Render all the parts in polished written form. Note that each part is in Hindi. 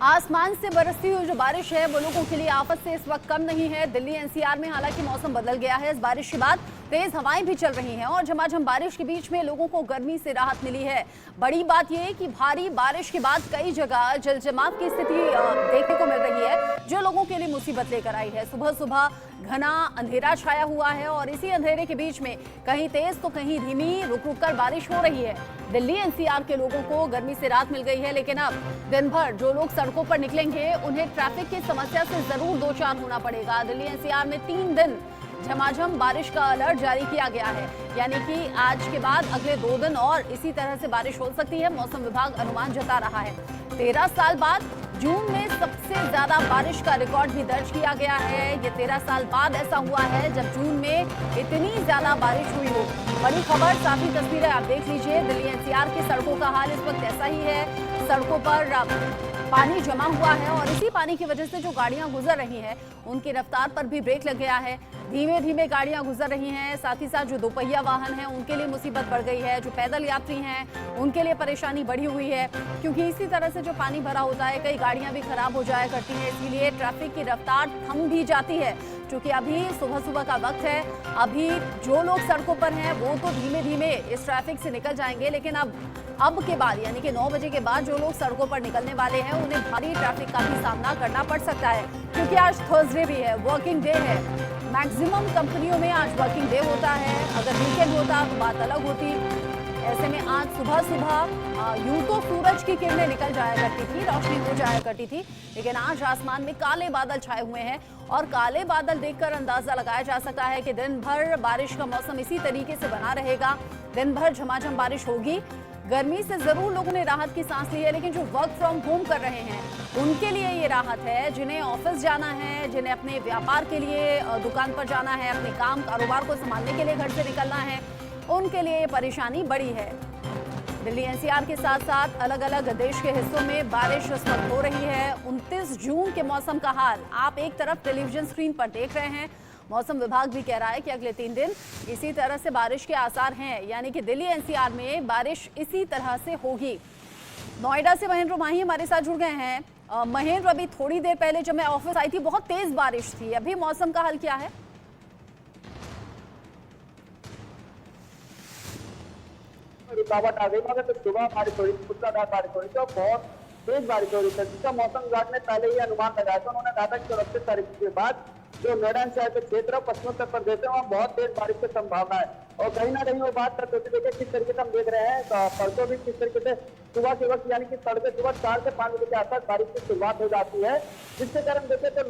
आसमान से बरसती हुई जो बारिश है वो लोगों के लिए आफत से इस वक्त कम नहीं है। दिल्ली एनसीआर में हालांकि मौसम बदल गया है। इस बारिश के बाद तेज हवाएं भी चल रही हैं और झमाझम बारिश के बीच में लोगों को गर्मी से राहत मिली है। बड़ी बात यह कि भारी बारिश के बाद कई जगह जलजमाव की स्थिति देखने को मिल रही है, जो लोगों के लिए मुसीबत लेकर आई है। सुबह सुबह घना अंधेरा छाया हुआ है और इसी अंधेरे के बीच में कहीं तेज तो कहीं धीमी रुक रुक कर बारिश हो रही है। दिल्ली एनसीआर के लोगों को गर्मी से राहत मिल गई है, लेकिन अब दिन भर जो लोग सड़कों पर निकलेंगे उन्हें ट्रैफिक की समस्या से जरूर दो चार होना पड़ेगा। दिल्ली एनसीआर में 3 दिन झमाझम बारिश का अलर्ट जारी किया गया है, यानी कि आज के बाद अगले 2 दिन और इसी तरह से बारिश हो सकती है। मौसम विभाग अनुमान जता रहा है 13 साल बाद जून में सबसे ज्यादा बारिश का रिकॉर्ड भी दर्ज किया गया है। ये 13 साल बाद ऐसा हुआ है जब जून में इतनी ज्यादा बारिश हुई हो। बड़ी खबर, साथ ही तस्वीरें आप देख लीजिए। दिल्ली एनसीआर की सड़कों का हाल इस वक्त ऐसा ही है। सड़कों पर पानी जमा हुआ है और इसी पानी की वजह से जो गाड़ियां गुजर रही हैं उनकी रफ्तार पर भी ब्रेक लग गया है। धीमे धीमे गाड़ियां गुजर रही हैं। साथ ही साथ जो दोपहिया वाहन हैं उनके लिए मुसीबत बढ़ गई है। जो पैदल यात्री हैं उनके लिए परेशानी बढ़ी हुई है, क्योंकि इसी तरह से जो पानी भरा होता है कई गाड़ियां भी खराब हो जाया करती हैं, इसीलिए ट्रैफिक की रफ्तार थम भी जाती है। क्योंकि अभी सुबह सुबह का वक्त है, अभी जो लोग सड़कों पर हैं वो तो धीमे धीमे इस ट्रैफिक से निकल जाएंगे, लेकिन अब के बाद यानी कि 9 बजे के बाद जो लोग सड़कों पर निकलने वाले हैं उन्हें भारी ट्रैफिक का भी सामना करना पड़ सकता है। क्योंकि आज थर्सडे भी है, वर्किंग डे है। मैक्सिमम कंपनियों में आज वर्किंग डे होता है। अगर वीकेंड होता तो बात अलग होती। ऐसे में आज सुबह सुबह यूं तो सूरज की किरणें निकल जाया करती थी, रोशनी हो जाया करती थी, लेकिन आज आसमान में काले बादल छाए हुए हैं और काले बादल देखकर अंदाजा लगाया जा सकता है कि दिन भर बारिश का मौसम इसी तरीके से बना रहेगा। दिन भर झमाझम बारिश होगी। गर्मी से जरूर लोगों ने राहत की सांस ली है, लेकिन जो वर्क फ्रॉम होम कर रहे हैं उनके लिए ये राहत है। जिन्हें ऑफिस जाना है, जिन्हें अपने व्यापार के लिए दुकान पर जाना है, अपने काम कारोबार को संभालने के लिए घर से निकलना है, उनके लिए ये परेशानी बड़ी है। दिल्ली एनसीआर के साथ साथ अलग अलग देश के हिस्सों में बारिश इस वक्त हो रही है। 29 जून के मौसम का हाल आप एक तरफ टेलीविजन स्क्रीन पर देख रहे हैं। मौसम विभाग भी कह रहा है कि अगले 3 दिन इसी तरह से बारिश के आसार हैं, यानी कि दिल्ली एनसीआर में बारिश इसी तरह से होगी। नोएडा से महेंद्र माही हमारे साथ जुड़ गए हैं। महेंद्र, अभी थोड़ी देर पहले जब मैं ऑफिस आई थी बहुत तेज बारिश थी, अभी मौसम का हाल क्या है? रुकावट आ गई, मगर तो सुबह बारिश हो रही थी, मूसलाधार बारिश हो रही थी और बहुत तेज बारिश हो रही थी, जिसका मौसम विभाग ने पहले ही अनुमान लगाया था। उन्होंने कहा था कि 29 तारीख के बाद जो नोएडा शहर के क्षेत्र और पश्चिमी उत्तर प्रदेश है वहाँ बहुत तेज बारिश की संभावना है। और कहीं ना कहीं वो बात सच होती देखिए किस तरीके से हम देख रहे हैं परसों भी किस तरीके से सुबह के वक्त यानी कि तड़के सुबह 4 से 5 बजे के आसपास बारिश की शुरुआत हो जाती है, जिसके कारण देखे तो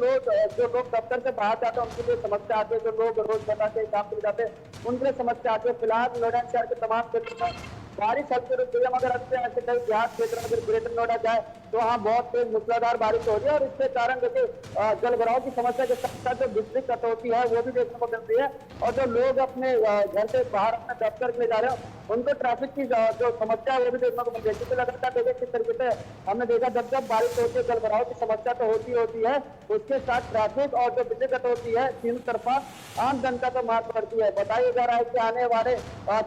जो लोग दफ्तर से बाहर जाते हैं उनके लिए समस्या आती है। जो लोग रोजमर्रा के काम के लिए जाते हैं उनके लिए समस्या आती है। फिलहाल नोएडा शहर के तमाम क्षेत्रों में बारिश हल्की रुक गई है, मगर अब ऐसे कई देहात क्षेत्र में अगर ग्रेटर नोएडा जाए तो वहाँ बहुत तेज मूसलाधार बारिश हो रही है और इसके कारण देखिए जल भराव की समस्या के साथ साथ जो बिजली कटौती है वो भी देखने को मिलती है। और जो लोग अपने घर से बाहर अपने दफ्तर के लिए जा रहे हैं उनको ट्रैफिक की जो समस्या है वो भी देखने को मिलती है। क्योंकि लगातार देखिए किस तरीके से हमने देखा जब जब बारिश होती है जल भराव की समस्या तो होती है, उसके साथ ट्रैफिक और जो बिजली कटौती है तीनों तरफा आम जनता को मार पड़ती है। बताया जा रहा है कि आने वाले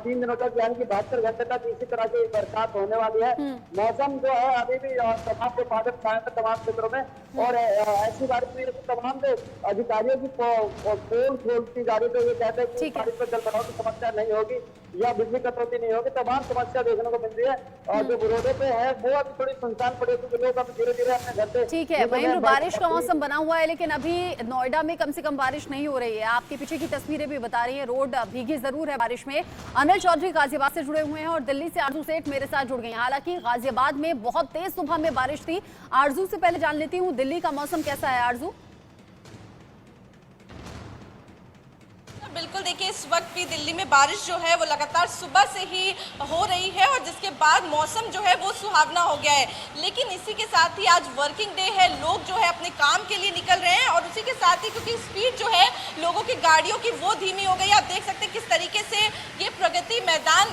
3 दिनों तक यानी कि 72 घंटे तक इसी तरह की बरसात होने वाली है। मौसम जो है अभी भी तमाम को बादल छाए हैं तमाम क्षेत्रों में और ऐसी बारिश में तमाम जो अधिकारियों की पोल खोलती जा रही, तो ये कहते हैं कि बारिश में जल भराव की समस्या नहीं होगी या बिजली कटौती नहीं होगी। तमाम समस्या देखने को मिल रही है और जो रोडों पे है वो अभी थोड़ी सुनसान पड़ी क्योंकि लोग अब धीरे धीरे अपने घर से। ठीक है महेंद्र, बारिश का मौसम बना हुआ है, लेकिन अभी नोएडा में कम से कम बारिश नहीं हो रही है। आपके पीछे की तस्वीरें भी बता रही है रोड भीगी जरूर है बारिश में। अनिल चौधरी गाजियाबाद से जुड़े हुए हैं और दिल्ली से आरजू सेठ मेरे साथ जुड़ गई हैं। हालांकि गाजियाबाद में बहुत तेज सुबह में बारिश थी। आरजू से पहले जान लेती हूँ दिल्ली का मौसम कैसा है। आरजू? बिल्कुल, देखिए इस वक्त भी दिल्ली में बारिश जो है वो लगातार सुबह से ही हो रही है और जिसके बाद मौसम जो है वो सुहावना हो गया है। लेकिन इसी के साथ ही आज वर्किंग डे है, लोग जो है अपने काम के लिए निकल रहे हैं और उसी के साथ ही क्योंकि स्पीड जो है लोगों की गाड़ियों की वो धीमी हो गई। आप देख सकते हैं किस तरीके से ये प्रगति मैदान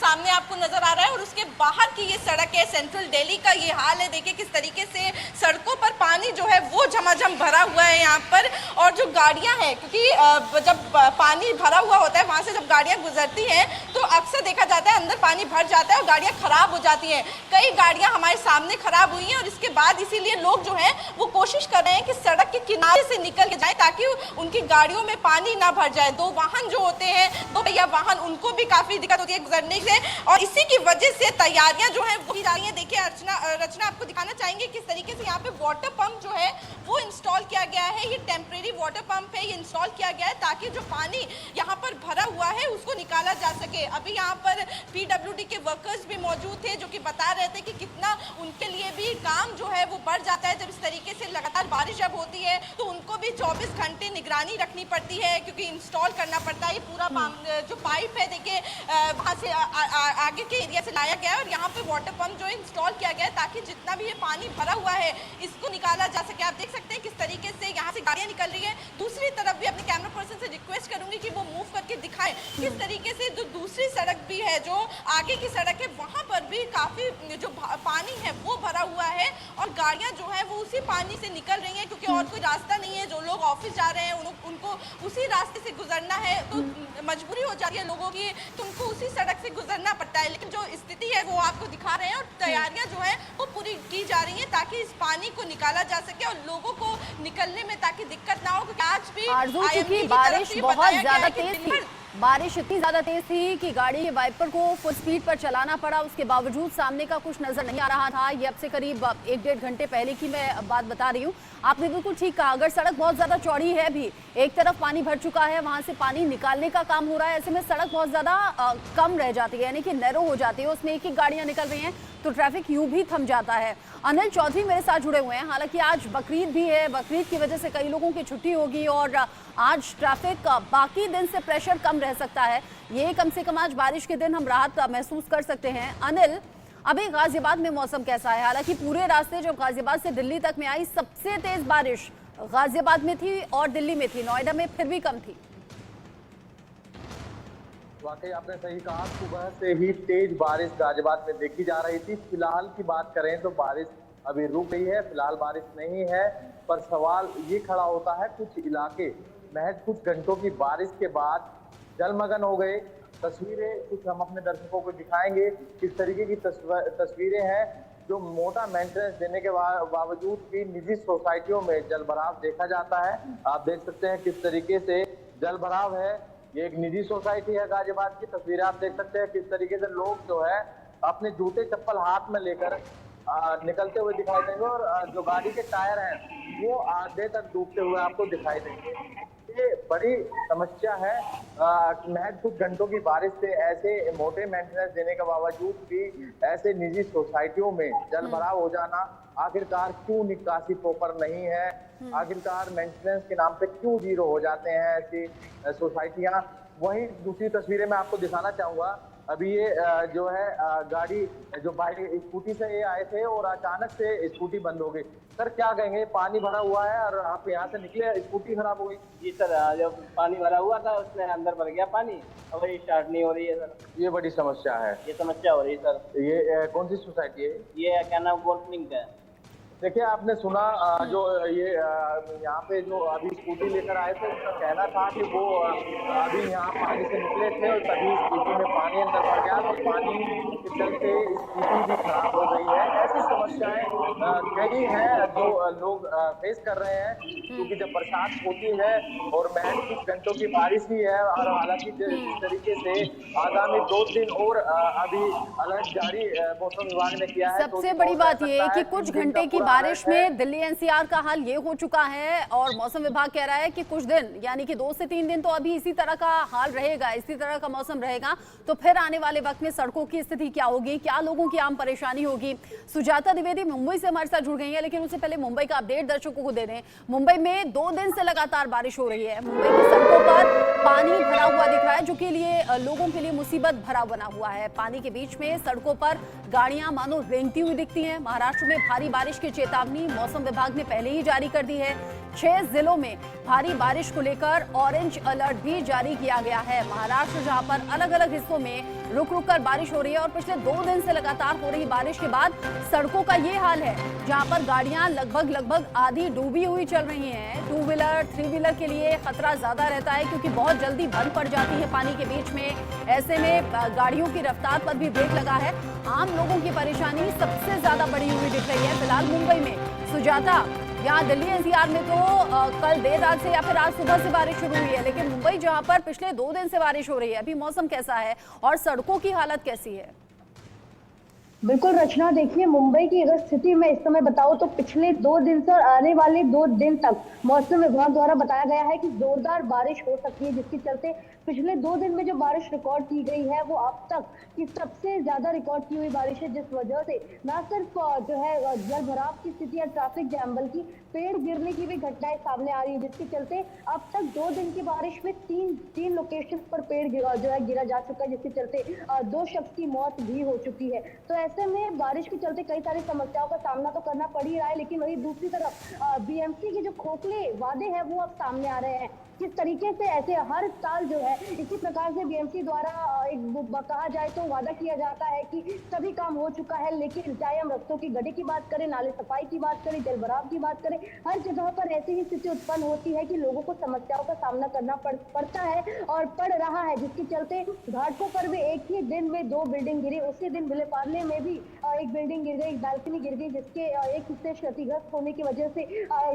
सामने आपको नजर आ रहा है और उसके बाहर की ये सड़क है, सेंट्रल दिल्ली का ये हाल है। देखिए किस तरीके से सड़कों पर पानी जो है वो झमाझम भरा हुआ है यहाँ पर और जो गाड़ियाँ हैं क्योंकि जब पानी भरा हुआ होता है वहां से जब गाड़ियां गुजरती हैं तो अक्सर देखा जाता है अंदर पानी भर जाता है और गाड़ियां खराब हो जाती हैं। कई गाड़ियां हमारे सामने खराब हुई हैं और इसके बाद इसीलिए लोग जो हैं वो कोशिश कर रहे हैं कि सड़क के किनारे से निकल के जाएं ताकि उनकी गाड़ियों में पानी ना भर जाए। दो वाहन जो होते हैं, दो पहिया वाहन, उनको भी काफी दिक्कत होती है गुजरने से और इसी की वजह से तैयारियां जो है वो की जा रही है। देखिए रचना आपको दिखाना चाहेंगे किस तरीके से यहाँ पे वाटर पंप जो है वो इंस्टॉल किया गया है। ये टेम्परेरी वाटर पंप है, ये इंस्टॉल किया गया है ताकि जो पानी यहाँ पर भरा हुआ है उसको निकाला जा सके। अभी यहाँ पर पीडब्ल्यूडी के वर्कर्स भी मौजूद थे जो कि बता रहे थे कि कितना उनके लिए भी काम जो है वो बढ़ जाता है जब इस तरीके से लगातार बारिश जब होती है तो उनको भी 24 घंटे निगरानी रखनी पड़ती है क्योंकि इंस्टॉल करना पड़ता है। ये पूरा जो पाइप है देखिए वहाँ से आगे के एरिया से लाया गया है और यहाँ पे वाटर पंप जो है इंस्टॉल किया गया है ताकि जितना भी ये पानी भरा हुआ है इसको निकाला जा सके। आप देख सकते हैं किस तरीके से यहाँ से गाड़ियाँ निकल रही है। दूसरी तरफ भी अपने कैमरा पर्सन से रिक्वेस्ट करूंगी कि वो मूव करके दिखाएं किस तरीके से जो दूसरी सड़क भी है, जो आगे की सड़क है, वहाँ पर भी काफी जो पानी है वो भरा हुआ है और गाड़ियाँ जो है वो उसी पानी से निकल रही है क्योंकि और कोई रास्ता नहीं है। जो लोग ऑफिस जा रहे हैं उनको उसी रास्ते से गुजरना है तो मजबूरी हो जाती है लोगों की, तो उनको उसी सड़क से गुजरना पड़ता है। लेकिन जो स्थिति है वो आपको दिखा रहे हैं और तैयारियां जो है वो पूरी की जा रही हैं ताकि इस पानी को निकाला जा सके और लोगों को निकलने में ताकि दिक्कत ना हो क्योंकि आज भी आरज़ू, चूंकि बारिश बहुत ज्यादा तेज थी, बारिश इतनी ज्यादा तेज थी कि गाड़ी के वाइपर को फुल स्पीड पर चलाना पड़ा। उसके बावजूद सामने का कुछ नजर नहीं आ रहा था। ये अब से करीब 1-1.5 घंटे पहले की मैं बात बता रही हूँ। आपने बिल्कुल ठीक कहा, अगर सड़क बहुत ज्यादा चौड़ी है भी, एक तरफ पानी भर चुका है, वहां से पानी निकालने का काम हो रहा है, ऐसे में सड़क बहुत ज्यादा कम रह जाती है, यानी कि नैरो हो जाती है, उसमें एक एक गाड़ियां निकल रही हैं तो ट्रैफिक यूं भी थम जाता है। अनिल चौधरी मेरे साथ जुड़े हुए हैं। हालांकि आज बकरीद भी है, बकरीद की वजह से कई लोगों की छुट्टी होगी और आज ट्रैफिक बाकी दिन से प्रेशर कम रह सकता है। ये कम से कम आज बारिश के दिन हम राहत महसूस कर सकते हैं। अनिल, अभी गाजियाबाद में मौसम कैसा है? हालांकि पूरे रास्ते जब गाजियाबाद से दिल्ली तक में आई सबसे तेज बारिश गाजियाबाद में थी और दिल्ली में थी, नोएडा में फिर भी कम थी। वाकई आपने सही कहा, सुबह से ही तेज बारिश गाजियाबाद में देखी जा रही थी। फिलहाल की बात करें तो बारिश अभी रुक गई है, फिलहाल बारिश नहीं है, पर सवाल ये खड़ा होता है कुछ इलाके महज कुछ घंटों की बारिश के बाद जलमग्न हो गए। तस्वीरें कुछ हम अपने दर्शकों को दिखाएंगे, किस तरीके की तस्वीरें हैं जो मोटा मेंटेनेंस देने के बावजूद भी निजी सोसाइटियों में जलभराव देखा जाता है। आप देख सकते हैं किस तरीके से जलभराव है। ये एक निजी सोसाइटी है गाजियाबाद की। तस्वीरें आप देख सकते हैं किस तरीके से लोग जो है अपने जूते चप्पल हाथ में लेकर निकलते हुए दिखाई देंगे और जो गाड़ी के टायर हैं वो आधे तक डूबते हुए आपको दिखाई देंगे। ये बड़ी समस्या है। महज कुछ घंटों की बारिश से ऐसे मोटे मेंटेनेंस देने के बावजूद भी ऐसे निजी सोसाइटियों में जलभराव हो जाना, आखिरकार क्यों निकासी प्रॉपर नहीं है, आखिरकार मेंटेनेंस के नाम पे क्यों जीरो हो जाते हैं ऐसी सोसाइटियां। वहीं दूसरी तस्वीरें मैं आपको दिखाना चाहूंगा। अभी ये जो है गाड़ी जो बाइक स्कूटी से ये आए थे और अचानक से स्कूटी बंद हो गई। सर क्या कहेंगे, पानी भरा हुआ है और आप यहाँ से निकले, स्कूटी खराब हो गई? जी सर, जब पानी भरा हुआ था उसमें अंदर भर गया पानी और ये स्टार्ट नहीं हो रही है सर। ये बड़ी समस्या है। ये समस्या हो रही है सर। ये कौन सी सोसाइटी है? ये क्या नाम, गोल्फ लिंक है। देखिए आपने सुना जो ये यहाँ पे जो अभी स्कूटी लेकर आए थे उनका कहना था कि वो अभी यहाँ पानी से निकले थे और तभी स्कूटी में पानी अंदर भर गया तो पानी के चलते स्कूटी भी खराब हो गई है। ऐसी समस्याएं कई हैं जो लोग फेस कर रहे हैं क्योंकि जब बरसात होती है और महज कुछ घंटों की बारिश ही है और हालांकि जिस तरीके से आगामी 2 दिन और अभी अलर्ट जारी मौसम विभाग ने किया है। सबसे बड़ी बात यह है कि कुछ घंटे की बारिश में दिल्ली एनसीआर का हाल ये हो चुका है और मौसम विभाग कह रहा है कि कुछ दिन यानी कि 2 से 3 दिन तो अभी इसी तरह का हाल रहेगा, इसी तरह का मौसम रहेगा। तो फिर आने वाले वक्त में सड़कों की स्थिति क्या होगी, क्या लोगों की आम परेशानी होगी। सुजाता द्विवेदी मुंबई से हमारे साथ जुड़ गई है, लेकिन उससे पहले मुंबई का अपडेट दर्शकों को दे रहे हैं। मुंबई में 2 दिन से लगातार बारिश हो रही है। मुंबई की सड़कों पर पानी भरा हुआ दिख रहा है जो कि लोगों के लिए मुसीबत भरा बना हुआ है। पानी के बीच में सड़कों पर गाड़ियां मानो रेंगती हुई दिखती हैं। महाराष्ट्र में भारी बारिश की चेतावनी मौसम विभाग ने पहले ही जारी कर दी है। 6 जिलों में भारी बारिश को लेकर ऑरेंज अलर्ट भी जारी किया गया है। महाराष्ट्र जहां पर अलग अलग हिस्सों में रुक रुक कर बारिश हो रही है और पिछले 2 दिन से लगातार हो रही बारिश के बाद सड़कों का ये हाल है, जहां पर गाड़ियां लगभग आधी डूबी हुई चल रही हैं। 2 व्हीलर 3 व्हीलर के लिए खतरा ज्यादा रहता है क्योंकि बहुत जल्दी बंद पड़ जाती है पानी के बीच में। ऐसे में गाड़ियों की रफ्तार पर भी ब्रेक लगा है। आम लोगों की परेशानी सबसे ज्यादा बढ़ी हुई दिख रही है फिलहाल मुंबई में। सुजाता, यहाँ दिल्ली एनसीआर में तो कल देर रात से या फिर आज सुबह से बारिश शुरू हुई है, लेकिन मुंबई जहाँ पर पिछले 2 दिन से बारिश हो रही है, अभी मौसम कैसा है और सड़कों की हालत कैसी है? बिल्कुल रचना, देखिए मुंबई की अगर स्थिति मैं इस समय बताऊं तो पिछले 2 दिन से और आने वाले 2 दिन तक मौसम विभाग द्वारा बताया गया है कि जोरदार बारिश हो सकती है, जिसके चलते पिछले 2 दिन में जो बारिश रिकॉर्ड की गई है वो अब तक की सबसे ज्यादा रिकॉर्ड की हुई बारिश है, जिस वजह से न सिर्फ जो है जल भराव की स्थिति या ट्रैफिक जैम बल्कि पेड़ गिरने की भी घटनाएं सामने आ रही है, जिसके चलते अब तक 2 दिन की बारिश में तीन लोकेशन पर पेड़ जो है गिरा जा चुका है, जिसके चलते 2 शख्स की मौत भी हो चुकी है। तो ऐसे में बारिश के चलते कई सारी समस्याओं का सामना तो करना पड़ ही रहा है, लेकिन वही दूसरी तरफ बीएमसी के जो खोखले वादे हैं वो अब सामने आ रहे हैं। किस तरीके से ऐसे हर साल जो है इसी प्रकार से बीएमसी द्वारा कहा जाए तो वादा किया जाता है कि सभी काम हो चुका है, लेकिन चाहे हम रस्तों की गड्ढे की बात करें, नाले सफाई की बात करें, जल भराव की बात करें, हर जगह पर ऐसी ही स्थिति उत्पन्न होती है कि लोगों को समस्याओं का सामना करना पड़ता है और पड़ रहा है, जिसके चलते घाटों पर भी एक ही दिन में 2 बिल्डिंग गिरी। उसी दिन विलेपार्ले में भी एक बिल्डिंग गिर गई, एक बालकनी गिर गई, जिसके एक हिस्से क्षतिग्रस्त होने की वजह से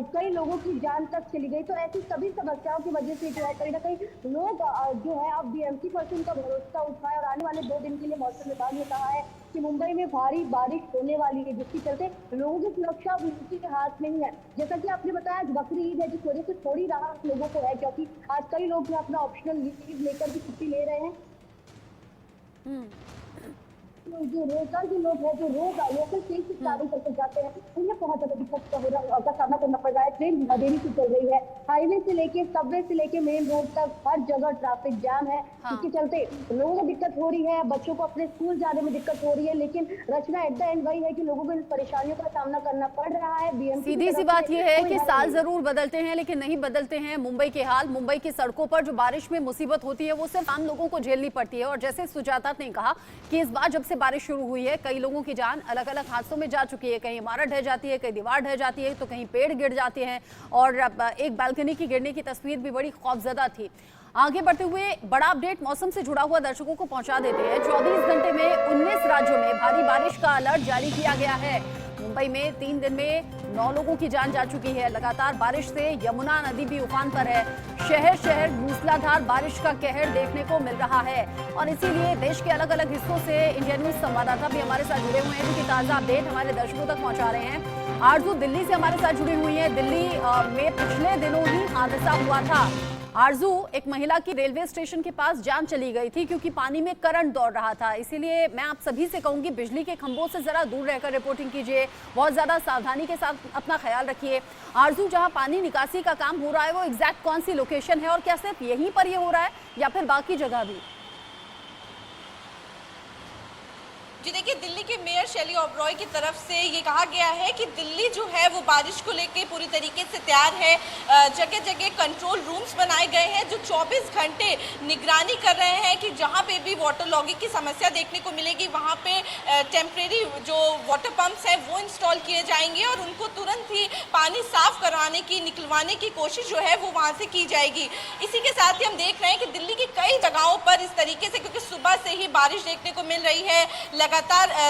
कई लोगों की जान तक चली गई। तो ऐसी सभी समस्याओं की वजह से जो है कहीं ना कहीं लोग जो है अब बीएमसी पर उनका भरोसा उठा है और आने वाले 2 दिन के लिए मौसम विभाग ने कहा है कि मुंबई में भारी बारिश होने वाली है, जिसके चलते लोगों की सुरक्षा बीएमसी के हाथ में ही है। जैसा कि आपने बताया आज बकरी ईद है, जिस वजह से थोड़ी राहत लोगों को है, क्योंकि आज कई लोग जो अपना ऑप्शनल लीव लेकर भी छुट्टी ले रहे हैं। जो रोजगार के लोग हैं, जो रोज लोकल ट्रेन से ट्रैवल करके जाते हैं, उन्हें बहुत ज्यादा दिक्कत का सामना करना पड़ रहा है। ट्रेन देरी से चल रही है, हाईवे से लेके सबवे से लेके मेन रोड तक हर जगह ट्रैफिक जाम है, जिसके चलते लोगों को दिक्कत हो रही है, बच्चों को अपने स्कूल जाने में दिक्कत हो रही है। लेकिन रचना एट द एंड वही है कि लोगों को इन परेशानियों का सामना करना पड़ रहा है। बीएमसी सीधी सी बात यह है कि साल जरूर बदलते हैं लेकिन नहीं बदलते हैं मुंबई के हाल। मुंबई की सड़कों पर जो बारिश में मुसीबत होती है वो सिर्फ आम लोगों को झेलनी पड़ती है। और जैसे सुजाता ने कहा कि इस बार जब से बारिश शुरू हुई है कई लोगों की जान अलग अलग हादसों में जा चुकी है। कहीं इमारत ढह जाती है, कहीं दीवार ढह जाती है, तो कहीं पेड़ गिर जाते हैं और एक बालकनी की गिरने की तस्वीर भी बड़ी खौफजदा थी। आगे बढ़ते हुए बड़ा अपडेट मौसम से जुड़ा हुआ दर्शकों को पहुंचा देते हैं। 24 घंटे में 19 राज्यों में भारी बारिश का अलर्ट जारी किया गया है। मुंबई में 3 दिन में 9 लोगों की जान जा चुकी है। लगातार बारिश से यमुना नदी भी उफान पर है। शहर शहर मूसलाधार बारिश का कहर देखने को मिल रहा है और इसीलिए देश के अलग अलग हिस्सों से इंडिया न्यूज संवाददाता भी हमारे साथ जुड़े हुए हैं, जो कि ताजा अपडेट हमारे दर्शकों तक पहुंचा रहे हैं। आरजू दिल्ली से हमारे साथ जुड़ी हुई है। दिल्ली में पिछले दिनों ही हादसा हुआ था। आरजू, एक महिला की रेलवे स्टेशन के पास जान चली गई थी क्योंकि पानी में करंट दौड़ रहा था। इसीलिए मैं आप सभी से कहूंगी बिजली के खंभों से जरा दूर रहकर रिपोर्टिंग कीजिए, बहुत ज्यादा सावधानी के साथ अपना ख्याल रखिए। आरजू, जहां पानी निकासी का काम हो रहा है वो एग्जैक्ट कौन सी लोकेशन है और क्या सिर्फ यहीं पर ये हो रहा है या फिर बाकी जगह भी? जी देखिए, दिल्ली के मेयर शैली ओबरॉय की तरफ से ये कहा गया है कि दिल्ली जो है वो बारिश को लेके पूरी तरीके से तैयार है। जगह जगह कंट्रोल रूम्स बनाए गए हैं जो 24 घंटे निगरानी कर रहे हैं कि जहां पे भी वाटर लॉगिंग की समस्या देखने को मिलेगी वहां पे टेम्परेरी जो वाटर पंप्स हैं वो इंस्टॉल किए जाएंगे और उनको तुरंत ही पानी साफ करवाने की, निकलवाने की कोशिश जो है वो वहाँ से की जाएगी। इसी के साथ ही हम देख रहे हैं कि दिल्ली की कई जगहों पर इस तरीके से, क्योंकि सुबह से ही बारिश देखने को मिल रही है लगातार,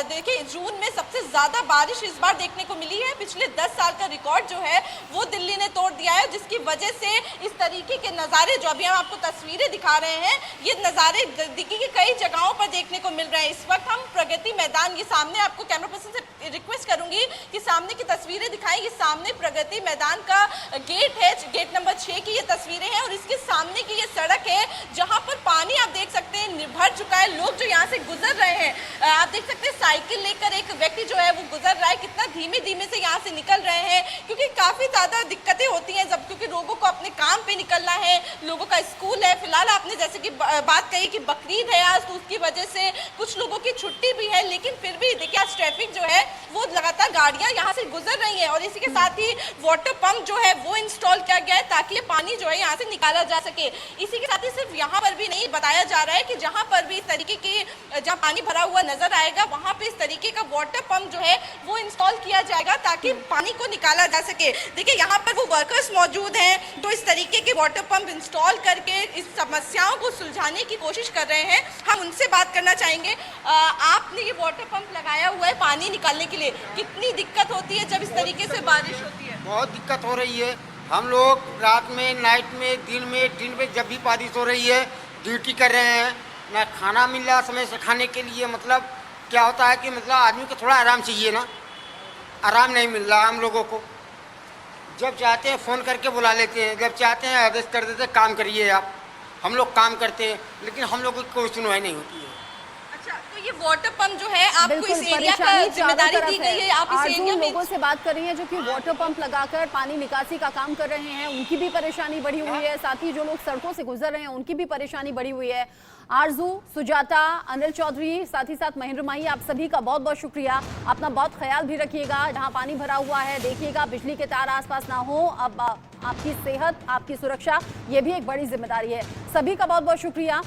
देखिए जून में सबसे ज्यादा बारिश इस बार देखने को मिली है। पिछले 10 साल का रिकॉर्ड जो है वो दिल्ली ने तोड़ दिया है, जिसकी वजह से इस तरीके के नज़ारे जो अभी हम आपको तस्वीरें दिखा रहे हैं, ये नज़ारे दिल्ली की कई जगहों पर देखने को मिल रहे हैं। इस वक्त हम प्रगति मैदान, ये सामने आपको कैमरा पर्सन से रिक्वेस्ट करूंगी कि सामने की तस्वीरें दिखाएं। ये सामने प्रगति मैदान का गेट है, गेट नंबर 6 की ये तस्वीरें हैं और इसके सामने की ये सड़क है जहाँ पर पानी आप देख सकते हैं भर चुका है। लोग जो यहाँ से गुजर रहे हैं, आप देख सकते हैं साइकिल लेकर एक व्यक्ति जो है वो गुजर रहा है, कितना धीमे धीमे से यहाँ से निकल रहे हैं, क्योंकि काफी ज्यादा दिक्कतें होती हैं जब, क्योंकि लोगों को अपने काम पे निकलना है, लोगों का स्कूल है। फिलहाल आपने जैसे कि बात कही कि बकरीद है आज, तो उसकी वजह से कुछ लोगों की छुट्टी भी है, लेकिन फिर भी देखिए आज ट्रैफिक जो है वो लगातार गाड़ियां यहाँ से गुजर रही है। और इसी के साथ ही वाटर पंप जो है वो इंस्टॉल किया गया है ताकि ये पानी जो है यहाँ से निकाला जा सके। इसी के साथ ही सिर्फ यहाँ पर भी नहीं, बताया जा रहा है कि जहाँ पर भी इस तरीके की जहाँ पानी भरा हुआ नजर आएगा वहाँ पे इस तरीके का वाटर पंप जो है वो इंस्टॉल किया जाएगा ताकि पानी को निकाला जा सके। देखिए यहाँ पर वो वर्कर्स मौजूद हैं तो इस तरीके के वाटर पंप इंस्टॉल करके इस समस्याओं को सुलझाने की कोशिश कर रहे हैं। हम उनसे बात करना चाहेंगे। आपने ये वाटर पंप लगाया हुआ है पानी निकालने के लिए, कितनी दिक्कत होती है जब इस तरीके से बारिश होती है? बहुत दिक्कत हो रही है। हम लोग रात में, नाइट में, दिन में जब भी बारिश हो रही है ड्यूटी कर रहे हैं, ना खाना मिल रहा समय से खाने के लिए। मतलब क्या होता है कि मतलब आदमी को थोड़ा आराम चाहिए ना, आराम नहीं मिल रहा हम लोगों को। जब चाहते हैं फ़ोन करके बुला लेते हैं, जब चाहते हैं आदेश कर देते हैं काम करिए आप। हम लोग काम करते हैं लेकिन हम लोगों की कोई सुनवाई नहीं होती है। अच्छा, तो ये वाटर पंप जो है आपको बिल्कुल, इस एरिया का परेशानी जिम्मेदारी चारों दी तरफ गई है, आप इस आरजू एरिया में लोगों से बात कर रही हैं जो कि वाटर पंप लगाकर पानी निकासी का काम कर रहे हैं, उनकी भी परेशानी बढ़ी हुई है। साथ ही जो लोग सड़कों से गुजर रहे हैं उनकी भी परेशानी बढ़ी हुई है। आरजू, सुजाता, अनिल चौधरी, साथ ही साथ महेंद्र माही, आप सभी का बहुत बहुत शुक्रिया। अपना बहुत ख्याल भी रखिएगा, जहां पानी भरा हुआ है देखिएगा, बिजली के तार आसपास ना हो। अब आपकी सेहत, आपकी सुरक्षा, ये भी एक बड़ी जिम्मेदारी है। सभी का बहुत बहुत शुक्रिया।